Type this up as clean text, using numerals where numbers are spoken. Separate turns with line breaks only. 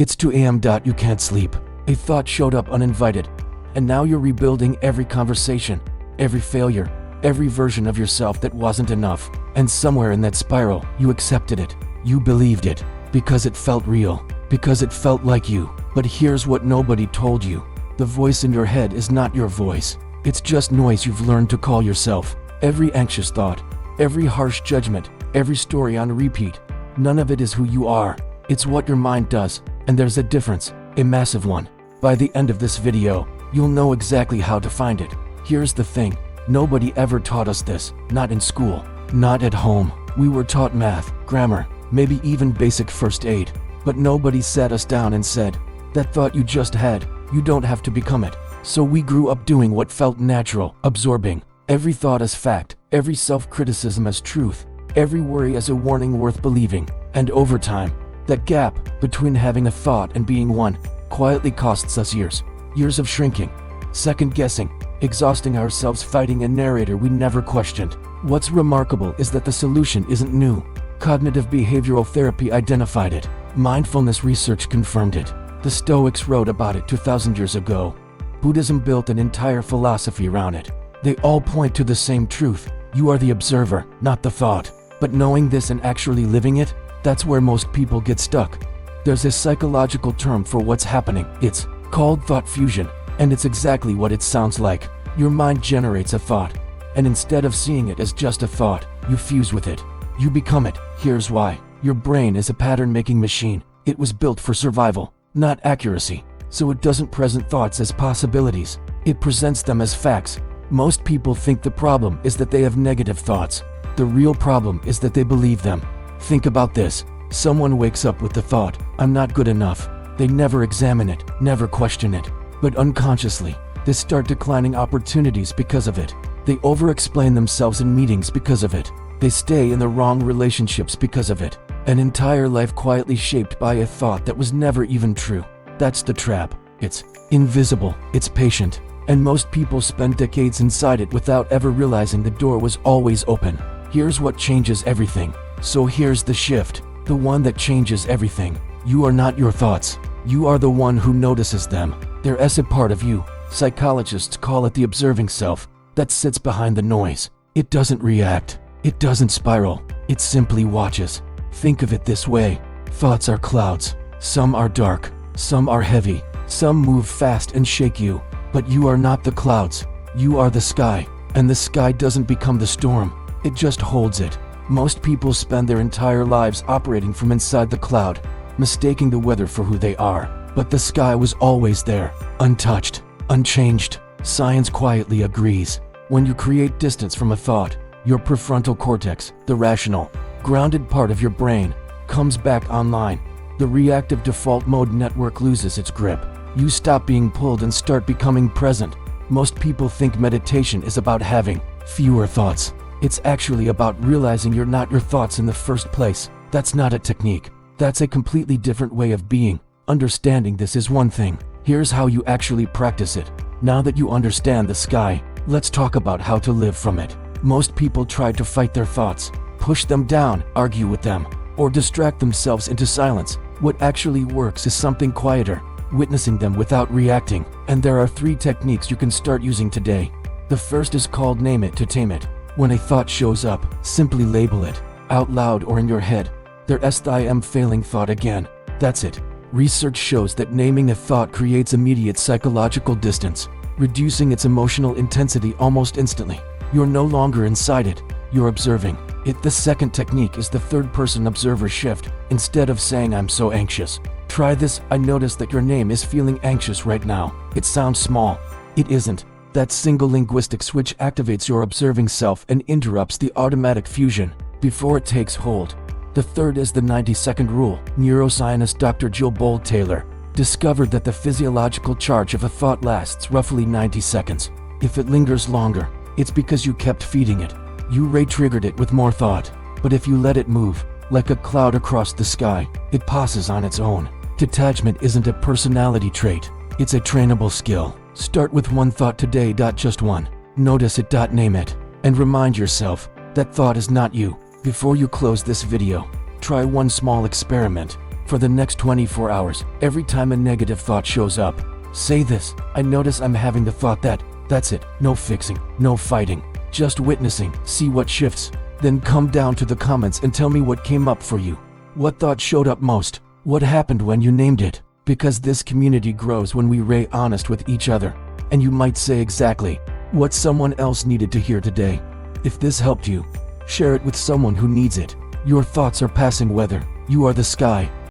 It's 2 a.m. You can't sleep. A thought showed up uninvited, and now you're rebuilding every conversation, every failure, every version of yourself that wasn't enough. And somewhere in that spiral, you accepted it. You believed it, because it felt real, because it felt like you. But here's what nobody told you. The voice in your head is not your voice. It's just noise you've learned to call yourself. Every anxious thought, every harsh judgment, every story on repeat, none of it is who you are. It's what your mind does, and there's a difference, a massive one. By the end of this video, you'll know exactly how to find it. Here's the thing, nobody ever taught us this, not in school, not at home. We were taught math, grammar, maybe even basic first aid, but nobody sat us down and said, that thought you just had, you don't have to become it. So we grew up doing what felt natural, absorbing every thought as fact, every self-criticism as truth, every worry as a warning worth believing. And over time, that gap between having a thought and being one quietly costs us years. Years of shrinking, second-guessing, exhausting ourselves fighting a narrator we never questioned. What's remarkable is that the solution isn't new. Cognitive behavioral therapy identified it. Mindfulness research confirmed it. The Stoics wrote about it 2,000 years ago. Buddhism built an entire philosophy around it. They all point to the same truth. You are the observer, not the thought. But knowing this and actually living it, that's where most people get stuck. There's a psychological term for what's happening. It's called thought fusion, and it's exactly what it sounds like. Your mind generates a thought, and instead of seeing it as just a thought, you fuse with it. You become it. Here's why. Your brain is a pattern-making machine. It was built for survival, not accuracy. So it doesn't present thoughts as possibilities. It presents them as facts. Most people think the problem is that they have negative thoughts. The real problem is that they believe them. Think about this. Someone wakes up with the thought, I'm not good enough. They never examine it, never question it. But unconsciously, they start declining opportunities because of it. They over-explain themselves in meetings because of it. They stay in the wrong relationships because of it. An entire life quietly shaped by a thought that was never even true. That's the trap. It's invisible, it's patient, and most people spend decades inside it without ever realizing the door was always open. Here's what changes everything. So here's the shift, the one that changes everything. You are not your thoughts. You are the one who notices them. They're as a part of you. Psychologists call it the observing self that sits behind the noise. It doesn't react. It doesn't spiral. It simply watches. Think of it this way. Thoughts are clouds. Some are dark. Some are heavy. Some move fast and shake you. But you are not the clouds. You are the sky. And the sky doesn't become the storm. It just holds it. Most people spend their entire lives operating from inside the cloud, mistaking the weather for who they are. But the sky was always there, untouched, unchanged. Science quietly agrees. When you create distance from a thought, your prefrontal cortex, the rational, grounded part of your brain, comes back online. The reactive default mode network loses its grip. You stop being pulled and start becoming present. Most people think meditation is about having fewer thoughts. It's actually about realizing you're not your thoughts in the first place. That's not a technique. That's a completely different way of being. Understanding this is one thing. Here's how you actually practice it. Now that you understand the sky, let's talk about how to live from it. Most people try to fight their thoughts, push them down, argue with them, or distract themselves into silence. What actually works is something quieter, witnessing them without reacting. And there are 3 techniques you can start using today. The first is called name it to tame it. When a thought shows up, simply label it, out loud or in your head. I am failing thought again. That's it. Research shows that naming a thought creates immediate psychological distance, reducing its emotional intensity almost instantly. You're no longer inside it, you're observing it. The second technique is the third-person observer shift. Instead of saying I'm so anxious, try this. I notice that your name is feeling anxious right now. It sounds small. It isn't. That single linguistic switch activates your observing self and interrupts the automatic fusion before it takes hold. The third is the 90-second rule. Neuroscientist Dr. Jill Bolte-Taylor discovered that the physiological charge of a thought lasts roughly 90 seconds. If it lingers longer, it's because you kept feeding it. You re-triggered it with more thought. But if you let it move, like a cloud across the sky, it passes on its own. Detachment isn't a personality trait. It's a trainable skill. Start with one thought today. Just one. Notice it. Name it. And remind yourself that thought is not you. Before you close this video, try one small experiment. For the next 24 hours, every time a negative thought shows up, say this: I notice I'm having the thought that. That's it. No fixing, no fighting. Just witnessing, see what shifts. Then come down to the comments and tell me what came up for you. What thought showed up most? What happened when you named it? Because this community grows when we stay honest with each other. And you might say exactly what someone else needed to hear today. If this helped you, share it with someone who needs it. Your thoughts are passing weather. You are the sky.